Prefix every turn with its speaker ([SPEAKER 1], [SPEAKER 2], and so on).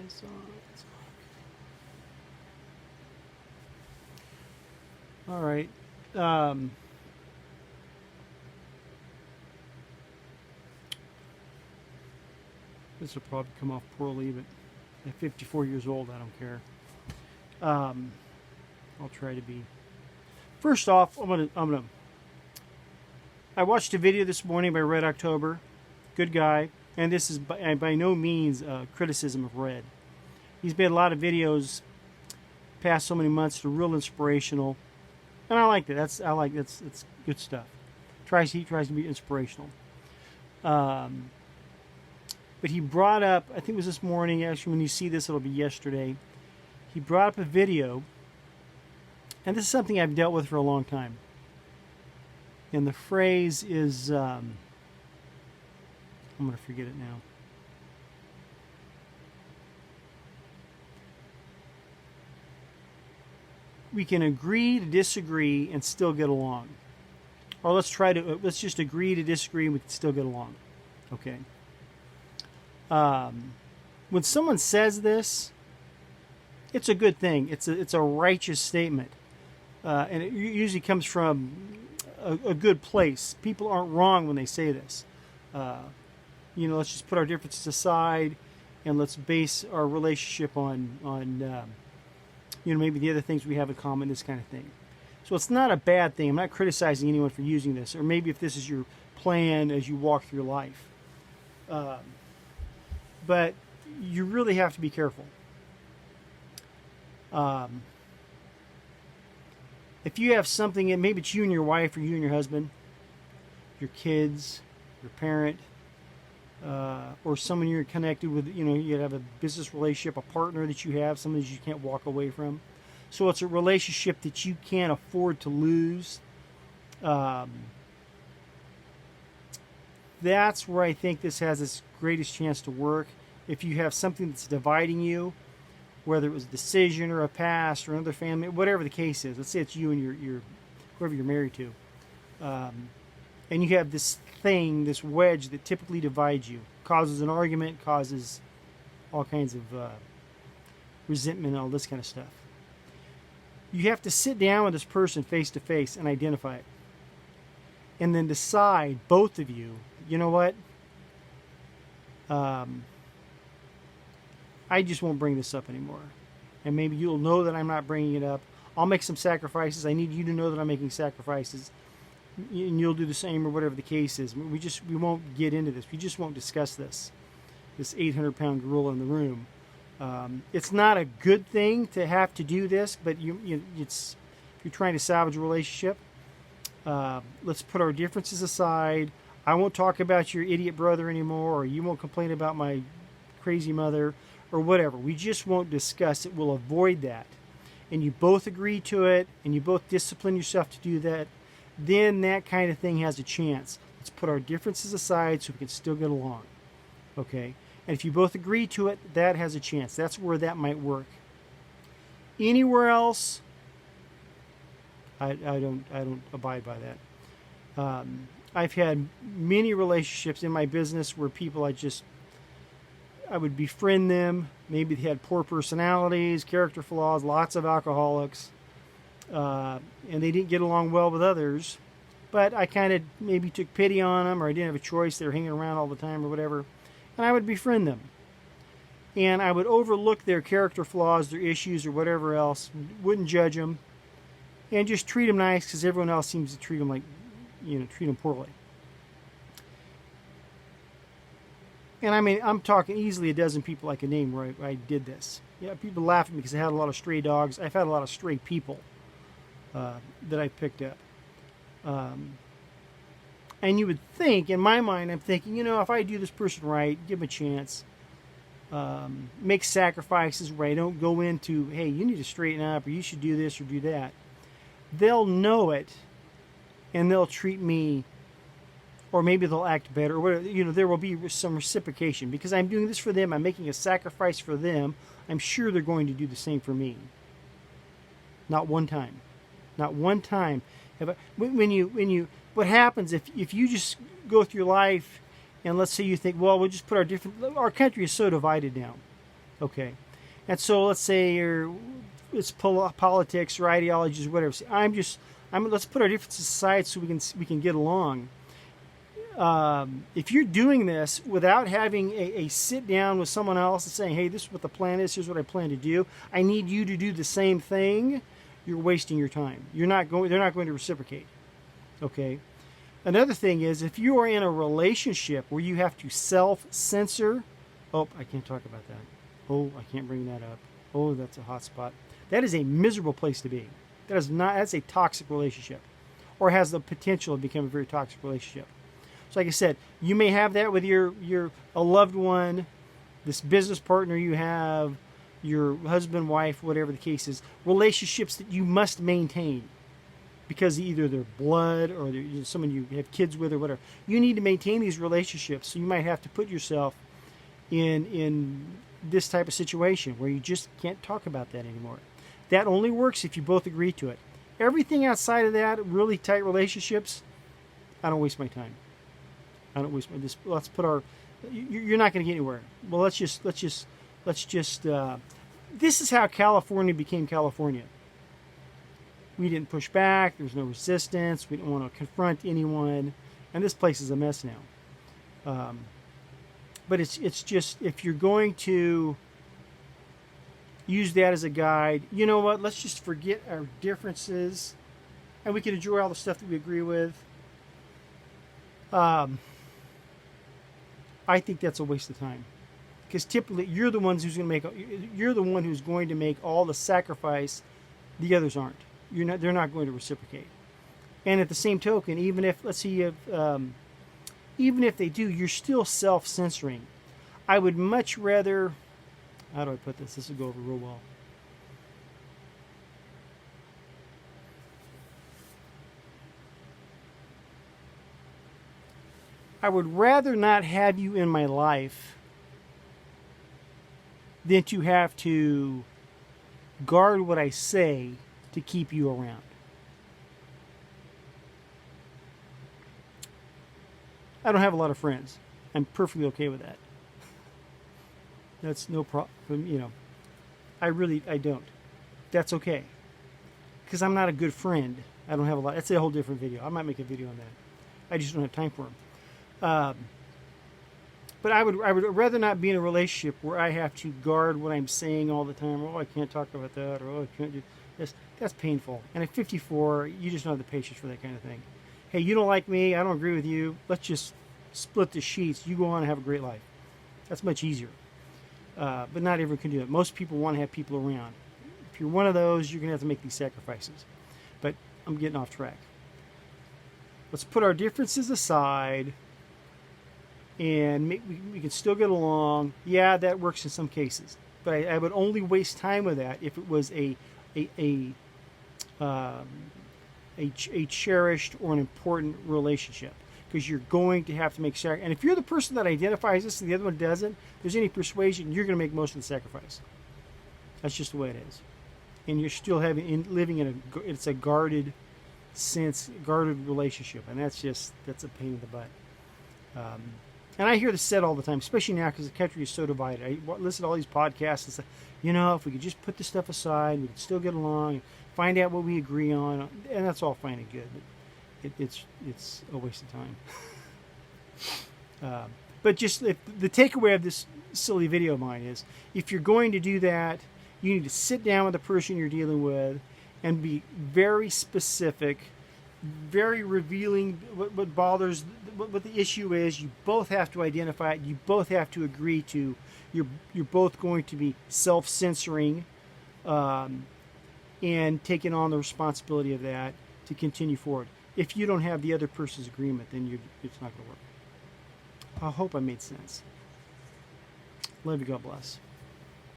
[SPEAKER 1] It's on. All right. Um, this will probably come off poorly, but at 54 years old, I don't care. Um, I'll try to be. First off, I watched a video this morning by Red October. Good guy. And this is by no means criticism of Red. He's made a lot of videos past so many months that are real inspirational. And I like that. That's good stuff. He tries to be inspirational. Um, but he brought up, I think it was this morning, actually when you see this it'll be yesterday. He brought up a video, and this is something I've dealt with for a long time. And the phrase is, I'm going to forget it now. We can agree to disagree and still get along. Or let's just agree to disagree and we can still get along. Okay. When someone says this, it's a good thing. It's a righteous statement. And it usually comes from a good place. People aren't wrong when they say this. Let's just put our differences aside and let's base our relationship on maybe the other things we have in common, this kind of thing. So it's not a bad thing. I'm not criticizing anyone for using this, or maybe if this is your plan as you walk through life. But you really have to be careful. If you have something, and maybe it's you and your wife, or you and your husband, your kids, your parent, or someone you're connected with, you have a business relationship, a partner that you have, someone that you can't walk away from. So it's a relationship that you can't afford to lose. That's where I think this has its greatest chance to work. If you have something that's dividing you, whether it was a decision or a past or another family, whatever the case is. Let's say it's you and your whoever you're married to. And you have this thing, this wedge that typically divides you, causes an argument, causes all kinds of resentment and all this kind of stuff. You have to sit down with this person face to face and identify it. And then decide, both of you, you know what? I just won't bring this up anymore. And maybe you'll know that I'm not bringing it up. I'll make some sacrifices. I need you to know that I'm making sacrifices. And you'll do the same, or whatever the case is. We won't get into this. We just won't discuss this 800-pound gorilla in the room. It's not a good thing to have to do this, but if you're trying to salvage a relationship, let's put our differences aside. I won't talk about your idiot brother anymore, or you won't complain about my crazy mother, or whatever. We just won't discuss it. We'll avoid that. And you both agree to it, and you both discipline yourself to do that, then that kind of thing has a chance. Let's put our differences aside so we can still get along. Okay? And if you both agree to it, that has a chance. That's where that might work. Anywhere else, I don't abide by that. I've had many relationships in my business where people I would befriend them. Maybe they had poor personalities, character flaws, lots of alcoholics, and they didn't get along well with others. But I kind of maybe took pity on them, or I didn't have a choice. They were hanging around all the time or whatever. And I would befriend them. And I would overlook their character flaws, their issues, or whatever else. Wouldn't judge them. And just treat them nice because everyone else seems to treat them treat them poorly. And I mean, I'm talking easily a dozen people I can name where I did this. Yeah, people laugh at me because I had a lot of stray dogs. I've had a lot of stray people that I picked up. And you would think, in my mind, I'm thinking, if I do this person right, give them a chance, make sacrifices where I don't go into, hey, you need to straighten up, or you should do this or do that. They'll know it, and they'll treat me, or maybe they'll act better, or whatever. There will be some reciprocation because I'm doing this for them. I'm making a sacrifice for them. I'm sure they're going to do the same for me. Not one time. Not one time. What happens if you just go through life and let's say you think, well, we'll just put our country is so divided now. Okay. And so let's say it's politics or ideologies, whatever. See, let's put our differences aside so we can get along. If you're doing this without having a sit down with someone else and saying, hey, this is what the plan is, here's what I plan to do, I need you to do the same thing, you're wasting your time. They're not going to reciprocate. Okay. Another thing is, if you are in a relationship where you have to self-censor, oh, I can't talk about that. Oh, I can't bring that up. Oh, that's a hot spot. That is a miserable place to be. That's a toxic relationship, or has the potential to become a very toxic relationship. So like I said, you may have that with a loved one, this business partner you have, your husband, wife, whatever the case is, relationships that you must maintain because either they're blood or they're someone you have kids with or whatever. You need to maintain these relationships, so you might have to put yourself in this type of situation where you just can't talk about that anymore. That only works if you both agree to it. Everything outside of that, really tight relationships, I don't waste my time. I don't waste my this. Let's put our. You're not going to get anywhere. Well, let's just. This is how California became California. We didn't push back. There was no resistance. We didn't want to confront anyone, and this place is a mess now. But it's just, if you're going to use that as a guide, you know what? Let's just forget our differences, and we can enjoy all the stuff that we agree with. I think that's a waste of time, because typically you're the one who's going to make all the sacrifice. The others aren't. They're not going to reciprocate. And at the same token, even if, let's see, even if they do, you're still self-censoring. I would much rather. How do I put this? This will go over real well. I would rather not have you in my life than to have to guard what I say to keep you around. I don't have a lot of friends. I'm perfectly okay with that. That's no problem. I don't. That's okay. Because I'm not a good friend. I don't have a lot. That's a whole different video. I might make a video on that. I just don't have time for them. But I would rather not be in a relationship where I have to guard what I'm saying all the time. Oh, I can't talk about that, or oh, I can't do this. That's painful. And at 54, you just don't have the patience for that kind of thing. Hey, you don't like me. I don't agree with you. Let's just split the sheets. You go on and have a great life. That's much easier. But not everyone can do it. Most people want to have people around. If you're one of those, you're going to have to make these sacrifices. But I'm getting off track. Let's put our differences aside, and we can still get along. Yeah, that works in some cases, but I would only waste time with that if it was a cherished or an important relationship, because you're going to have to make sacrifice. And if you're the person that identifies this and the other one doesn't, if there's any persuasion, you're going to make most of the sacrifice. That's just the way it is. And you're still living in a guarded relationship, and that's a pain in the butt. And I hear this said all the time, especially now because the country is so divided. I listen to all these podcasts and say, if we could just put this stuff aside, we could still get along, and find out what we agree on, and that's all fine and good. But it's a waste of time. But just the takeaway of this silly video of mine is, if you're going to do that, you need to sit down with the person you're dealing with and be very specific, very revealing what bothers, what the issue is. You both have to identify it. You both have to agree to. You're both going to be self-censoring and taking on the responsibility of that to continue forward. If you don't have the other person's agreement, then it's not going to work. I hope I made sense. Love you. God bless.